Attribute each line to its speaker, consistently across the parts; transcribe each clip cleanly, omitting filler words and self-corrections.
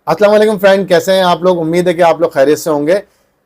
Speaker 1: अस्सलाम वालेकुम फ्रेंड, कैसे हैं आप लोग। उम्मीद है कि आप लोग खैरियत से होंगे।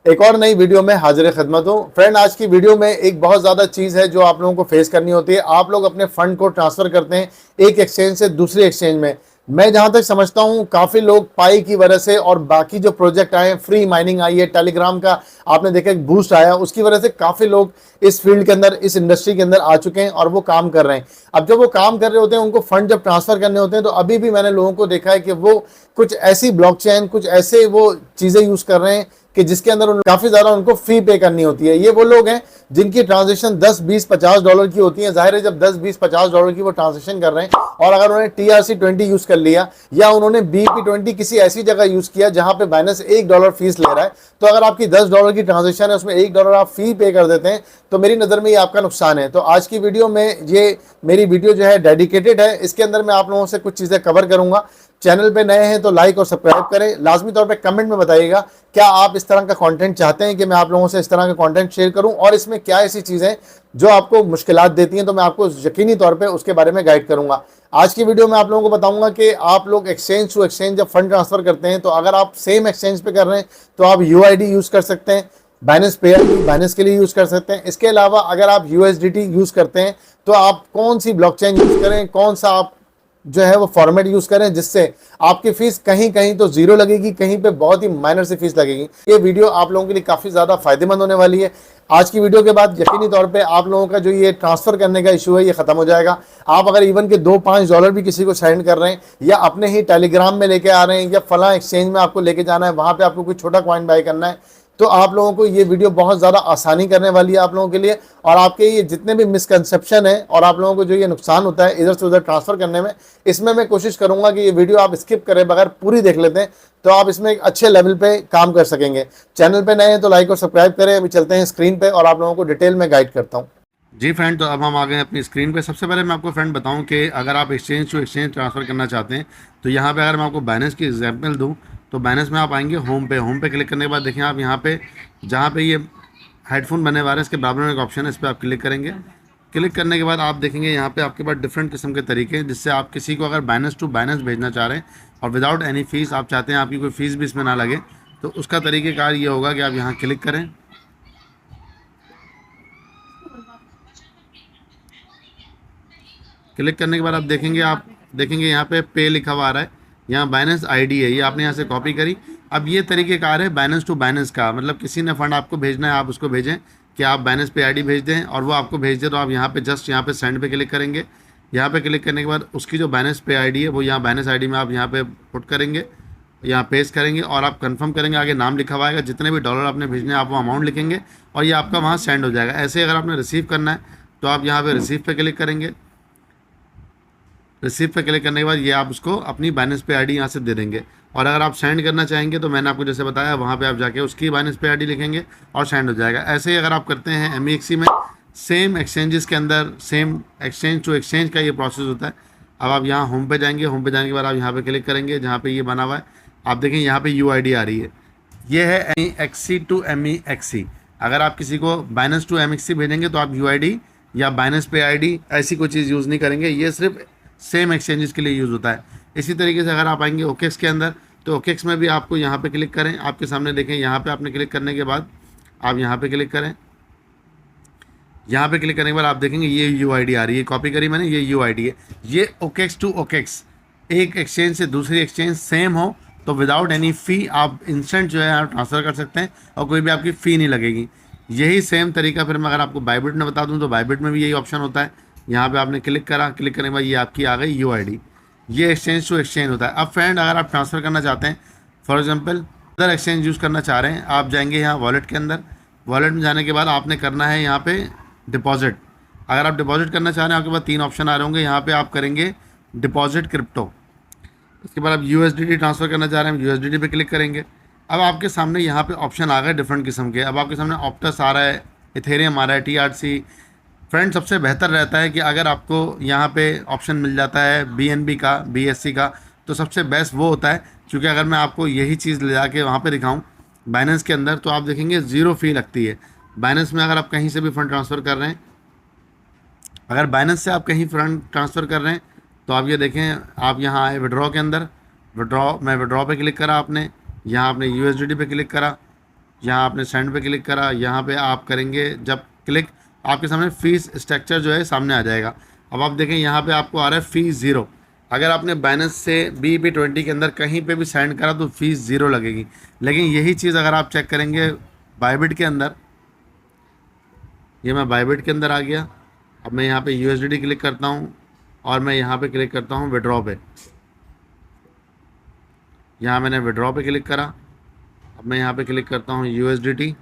Speaker 1: एक और नई वीडियो में हाजिर खिदमत हूँ। फ्रेंड, आज की वीडियो में एक बहुत ज़्यादा चीज़ है जो आप लोगों को फेस करनी होती है। आप लोग अपने फंड को ट्रांसफ़र करते हैं एक एक्सचेंज से दूसरे एक्सचेंज में। मैं जहाँ तक समझता हूँ काफ़ी लोग पाई की वजह से और बाकी जो प्रोजेक्ट आए हैं, फ्री माइनिंग आई है, टेलीग्राम का आपने देखा एक बूस्ट आया, उसकी वजह से काफ़ी लोग इस फील्ड के अंदर, इस इंडस्ट्री के अंदर आ चुके हैं और वो काम कर रहे हैं। अब जब वो काम कर रहे होते हैं, उनको फंड जब ट्रांसफ़र करने होते हैं, तो अभी भी मैंने लोगों को देखा है कि वो कुछ ऐसी ब्लॉकचेन, कुछ ऐसे वो चीज़ें यूज़ कर रहे हैं कि जिसके अंदर काफ़ी ज़्यादा उनको फी पे करनी होती है। ये वो लोग हैं जिनकी ट्रांजेक्शन 10, 20, 50 डॉलर की होती है। जाहिर है जब 10, 20, 50 डॉलर की वो ट्रांजेक्शन कर रहे हैं और अगर उन्होंने TRC20 यूज़ कर लिया या उन्होंने BP20 किसी ऐसी जगह यूज़ किया जहां पे बाइनेंस $1 फीस ले रहा है, तो अगर आपकी $10 की ट्रांजेक्शन है, उसमें $1 आप फी पे कर देते हैं, तो मेरी नज़र में ये आपका नुकसान है। तो आज की वीडियो में, ये मेरी वीडियो जो है डेडिकेटेड है, इसके अंदर मैं आप लोगों से कुछ चीज़ें कवर करूंगा। चैनल पे नए हैं तो लाइक और सब्सक्राइब करें। लाजमी तौर पे कमेंट में बताइएगा क्या आप इस तरह का कंटेंट चाहते हैं कि मैं आप लोगों से इस तरह का कंटेंट शेयर करूं, और इसमें क्या ऐसी चीज़ें जो आपको मुश्किलात देती हैं, तो मैं आपको यकीनी तौर पे उसके बारे में गाइड करूंगा। आज की वीडियो में आप लोगों को बताऊंगा कि आप लोग एक्सचेंज टू एक्सचेंज जब फंड ट्रांसफर करते हैं, तो अगर आप सेम एक्सचेंज पे कर रहे हैं तो आप UID यूज़ कर सकते हैं, बाइनेंस पे बाइनेंस के लिए यूज़ कर सकते हैं। इसके अलावा अगर आप USDT यूज़ करते हैं तो आप कौन सी ब्लॉकचेन यूज़ करें, कौन सा आप जो है वो फॉर्मेट यूज करें जिससे आपकी फीस कहीं कहीं तो जीरो लगेगी, कहीं पे बहुत ही माइनर सी फीस लगेगी। ये वीडियो आप लोगों के लिए काफ़ी ज़्यादा फायदेमंद होने वाली है। आज की वीडियो के बाद यकीनी तौर पे आप लोगों का जो ये ट्रांसफ़र करने का इशू है ये ख़त्म हो जाएगा। आप अगर इवन के 2-5 डॉलर भी किसी को सेंड कर रहे हैं या अपने ही टेलीग्राम में लेके आ रहे हैं या फला एक्सचेंज में आपको लेके जाना है, वहाँ पर आपको कोई छोटा कॉइन बाय करना है, तो आप लोगों को ये वीडियो बहुत ज़्यादा आसानी करने वाली है आप लोगों के लिए। और आपके ये जितने भी मिसकंसेप्शन है और आप लोगों को जो ये नुकसान होता है इधर से उधर ट्रांसफ़र करने में, इसमें मैं कोशिश करूंगा कि ये वीडियो आप स्किप करें बगैर पूरी देख लेते हैं, तो आप इसमें एक अच्छे लेवल पे काम कर सकेंगे। चैनल पे नए हैं तो लाइक और सब्सक्राइब करें। अभी चलते हैं स्क्रीन पे और आप लोगों को डिटेल में गाइड करता हूँ।
Speaker 2: जी फ्रेंड, तो अब हम आ गए अपनी स्क्रीन पे। सबसे पहले मैं आपको फ्रेंड बताऊं कि अगर आप एक्सचेंज टू एक्सचेंज ट्रांसफ़र करना चाहते हैं तो यहाँ पे अगर मैं आपको बाइनेंस की एग्जांपल दूं तो बाइनेंस में आप आएंगे होम पे क्लिक करने के बाद देखें आप यहाँ पे जहाँ पे ये हेडफोन बने वाले हैं इसके बराबर में एक ऑप्शन है, इस पर आप क्लिक करेंगे। क्लिक करने के बाद आप देखेंगे यहाँ पे आपके पास डिफरेंट किस्म के तरीके हैं जिससे आप किसी को अगर बाइनेंस टू बाइनेंस भेजना चाह रहे हैं और विदाउट एनी फीस आप चाहते हैं आपकी कोई फ़ीस भी इसमें ना लगे, तो उसका तरीक़ेकार ये होगा कि आप यहाँ क्लिक करें। क्लिक करने के बाद आप देखेंगे यहाँ पे पे लिखा हुआ आ रहा है, यहाँ बाइनेंस आईडी है, ये आपने यहाँ से कॉपी करी। अब ये तरीक़ेकार है बाइनेंस टू बाइनेंस का, मतलब किसी ने फ़ंड आपको भेजना है आप उसको भेजें कि आप बाइनेंस पे आईडी भेज दें और वो आपको भेज दे, तो आप यहाँ पे जस्ट यहाँ पे सेंड पे क्लिक करेंगे। यहाँ पे क्लिक करने के बाद उसकी जो बाइनेंस पे आईडी है वो यहाँ बाइनेंस आईडी में आप यहाँ पे पुट करेंगे, यहाँ पेस्ट करेंगे और आप कंफर्म करेंगे। आगे नाम लिखा हुआ आएगा, जितने भी डॉलर आपने भेजने हैं आप वो अमाउंट लिखेंगे और ये आपका वहाँ सेंड हो जाएगा। ऐसे अगर आपने रिसीव करना है तो आप यहाँ पर रिसीव पे क्लिक करेंगे। रिसीव पे क्लिक करने के बाद ये आप उसको अपनी बाइनेंस पे आईडी यहाँ से दे देंगे। और अगर आप सेंड करना चाहेंगे तो मैंने आपको जैसे बताया वहाँ पे आप जाके उसकी बाइनेंस पे आईडी लिखेंगे और सेंड हो जाएगा। ऐसे ही अगर आप करते हैं MEXC में, सेम एक्सचेंजेस के अंदर सेम एक्सचेंज टू एक्सचेंज का ये प्रोसेस होता है। अब आप यहाँ होम पे जाएंगे, होम पे जाने के बाद आप यहाँ पे क्लिक करेंगे जहाँ पे ये बना हुआ है, आप देखें यहाँ पे UID आ रही है, ये है MEXC टू MEXC। अगर आप किसी को बाइनेंस टू MEXC भेजेंगे तो आप UID या बाइनेंस पे आईडी ऐसी कोई चीज़ यूज़ नहीं करेंगे, ये सिर्फ सेम एक्सचेंजेस के लिए यूज़ होता है। इसी तरीके से अगर आप आएंगे OKEX के अंदर तो OKEX में भी आपको यहाँ पे क्लिक करें, आपके सामने देखें यहाँ पे आपने क्लिक करने के बाद आप यहाँ पे क्लिक करें। यहाँ पे क्लिक करने के बाद आप देखेंगे ये UID आ रही है, कॉपी करी मैंने, ये UID है। ये OKEX टू OKEX, एक एक्सचेंज से दूसरी एक्सचेंज सेम हो तो विदाउट एनी फ़ी आप इंस्टेंट जो है आप ट्रांसफ़र कर सकते हैं और कोई भी आपकी फ़ी नहीं लगेगी। यही सेम तरीका फिर मैं अगर आपको बाइबिट में बता दूँ तो बाइबिट में भी यही ऑप्शन होता है। यहाँ पे आपने क्लिक करा, क्लिक करने के बाद ये आपकी आ गई UID। ये एक्सचेंज टू एक्सचेंज होता है। अब फ्रेंड, अगर आप ट्रांसफ़र करना चाहते हैं, for example other exchange use करना चाह रहे हैं, आप जाएंगे यहाँ वॉलेट के अंदर। वॉलेट में जाने के बाद आपने करना है यहाँ पे डिपॉजिट। अगर आप डिपॉजिट करना चाह रहे हैं आपके पास 3 ऑप्शन आ रहे होंगे, यहाँ पर आप करेंगे डिपॉजिट क्रिप्टो। उसके बाद आप USDT ट्रांसफ़र करना चाह रहे हैं, USDT पे क्लिक करेंगे। अब आपके सामने यहाँ पे ऑप्शन आ गए डिफरेंट किस्म के। अब आपके सामने ऑप्टस आ रहा है, इथेरियम आ रहा है, TRC। फ्रेंड, सबसे बेहतर रहता है कि अगर आपको यहाँ पे ऑप्शन मिल जाता है BNB का, BSC का, तो सबसे बेस्ट वो होता है। क्योंकि अगर मैं आपको यही चीज़ ले जाके वहाँ पे दिखाऊँ बाइनेंस के अंदर तो आप देखेंगे ज़ीरो फ़ी लगती है। बाइनेंस में अगर आप कहीं से भी फ़ंड ट्रांसफ़र कर रहे हैं, अगर बाइनेंस से आप कहीं फ़ंड ट्रांसफ़र कर रहे हैं तो आप ये देखें, आप यहाँ आए विड्रॉ के अंदर मैं विड्रॉ पे क्लिक करा, आपने यहाँ आपने USDT पे क्लिक करा, यहाँ आपने सेंड पे क्लिक करा, यहाँ पे आप करेंगे जब क्लिक, आपके सामने फीस स्ट्रक्चर जो है सामने आ जाएगा। अब आप देखें यहाँ पे आपको आ रहा है फीस 0। अगर आपने बाइनेंस से BEP20 के अंदर कहीं पे भी सेंड करा तो फीस 0 लगेगी। लेकिन यही चीज़ अगर आप चेक करेंगे बायबिट के अंदर, ये मैं बायबिट के अंदर आ गया। अब मैं यहाँ पे USDT क्लिक करता हूँ और मैं यहाँ पे क्लिक करता हूँ विड्रॉ पे। यहाँ मैंने विड्रॉ पे क्लिक करा। अब मैं यहाँ पे क्लिक करता हूँ USDT,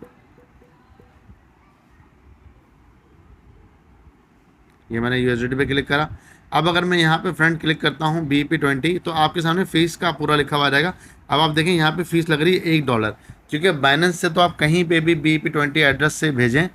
Speaker 2: ये मैंने USDT पे क्लिक करा। अब अगर मैं यहाँ पे फ्रंट क्लिक करता हूँ BEP20 तो आपके सामने फ़ीस का पूरा लिखा हुआ आ जाएगा। अब आप देखें यहाँ पे फ़ीस लग रही है $1, क्योंकि बाइनेंस से तो आप कहीं पे भी BEP20 एड्रेस से भेजें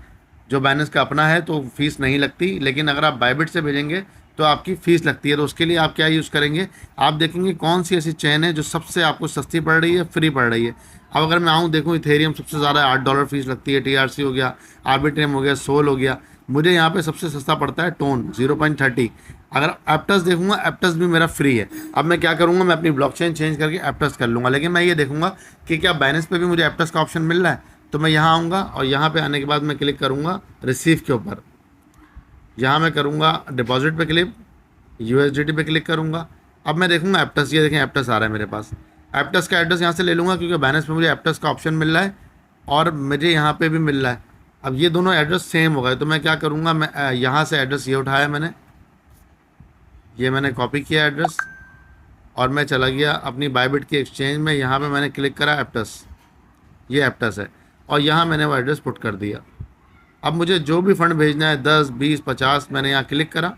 Speaker 2: जो बाइनेंस का अपना है तो फ़ीस नहीं लगती, लेकिन अगर आप बायबिट से भेजेंगे तो आपकी फ़ीस लगती है। तो उसके लिए आप क्या यूज़ करेंगे, आप देखेंगे कौन सी ऐसी चेन है जो सबसे आपको सस्ती पड़ रही है, फ्री पड़ रही है। अब अगर मैं आऊँ देखूँ इथेरियम सबसे ज़्यादा $8 फ़ीस लगती है, TRC हो गया, आर्बिट्रियम हो गया, सोल हो गया। मुझे यहाँ पे सबसे सस्ता पड़ता है टोन 0.30। अगर एप्टस देखूंगा, एप्टस भी मेरा फ्री है। अब मैं क्या करूँगा, मैं अपनी ब्लॉकचेन चेंज करके एप्टस कर लूँगा, लेकिन मैं ये देखूँगा कि क्या बाइनेंस पे भी मुझे एप्टस का ऑप्शन मिल रहा है। तो मैं यहाँ आऊँगा और यहाँ पे आने के बाद मैं क्लिक करूँगा रिसीव के ऊपर, यहाँ मैं करूँगा डिपॉजिट पे क्लिक, USDT पे क्लिक करूँगा। अब मैं देखूँगा एप्टस, ये देखें एप्टस आ रहा है मेरे पास। एप्टस का एड्रेस यहाँ से ले लूँगा क्योंकि बाइनेंस पे मुझे एप्टस का ऑप्शन मिल रहा है और मुझे यहाँ पे भी मिल रहा है। अब ये दोनों एड्रेस सेम हो गए, तो मैं क्या करूँगा, मैं यहाँ से एड्रेस ये उठाया मैंने, ये मैंने कॉपी किया एड्रेस और मैं चला गया अपनी बायबिट की एक्सचेंज में। यहाँ पे मैंने क्लिक करा एप्टस, ये एप्टस है और यहाँ मैंने वो एड्रेस पुट कर दिया। अब मुझे जो भी फ़ंड भेजना है 10, 20, 50, मैंने यहाँ क्लिक करा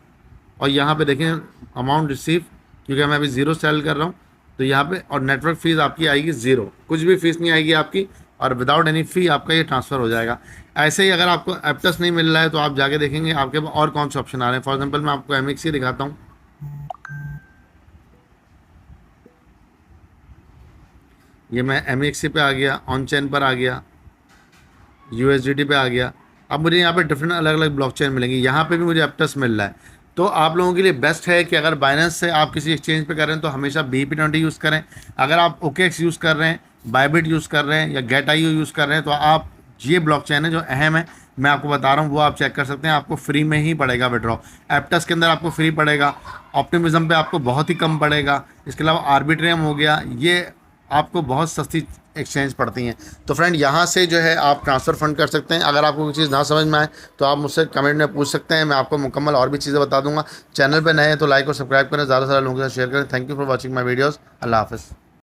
Speaker 2: और यहाँ पे देखें अमाउंट रिसीव, क्योंकि मैं अभी 0 सेल कर रहा हूँ तो यहाँ पे, और नेटवर्क फ़ीस आपकी आएगी 0, कुछ भी फ़ीस नहीं आएगी आपकी और विदाउट एनी फ़ी आपका ये ट्रांसफ़र हो जाएगा। ऐसे ही अगर आपको एप्टस नहीं मिल रहा है तो आप जाके देखेंगे आपके पास और कौन से ऑप्शन आ रहे हैं। फॉर एग्जांपल मैं आपको MXC दिखाता हूँ। ये मैं MXC पे आ गया, ऑन चेन पर आ गया, USDT पे आ गया। अब मुझे यहाँ पे डिफरेंट अलग अलग ब्लॉकचेन मिलेंगी, यहाँ पे भी मुझे एप्टस मिल रहा है। तो आप लोगों के लिए बेस्ट है कि अगर बाइनेंस से आप किसी एक्सचेंज पे कर रहे हैं तो हमेशा BEP20 यूज़ करें। अगर आप OKX यूज़ कर रहे हैं, बायबिट यूज़ कर रहे हैं या GetIO यूज़ कर रहे हैं तो आप, ये ब्लॉकचेन है जो अहम है, मैं आपको बता रहा हूँ, वो आप चेक कर सकते हैं। आपको फ्री में ही पड़ेगा विड्रॉ, एप्टस के अंदर आपको फ्री पड़ेगा, ऑप्टिमिज्म पे आपको बहुत ही कम पड़ेगा। इसके अलावा आर्बिट्रियम हो गया, ये आपको बहुत सस्ती एक्सचेंज पड़ती हैं। तो फ्रेंड यहाँ से जो है आप ट्रांसफ़र फंड कर सकते हैं। अगर आपको कोई चीज़ ना समझ में आए तो आप मुझसे कमेंट में पूछ सकते हैं, मैं आपको मुकम्मल और भी चीज़ें बता दूंगा। चैनल पे नए हैं तो लाइक और सब्सक्राइब करें, ज़्यादा से ज़्यादा लोगों के साथ शेयर करें। Thank you for watching my videos. Allah हाफ़िज़।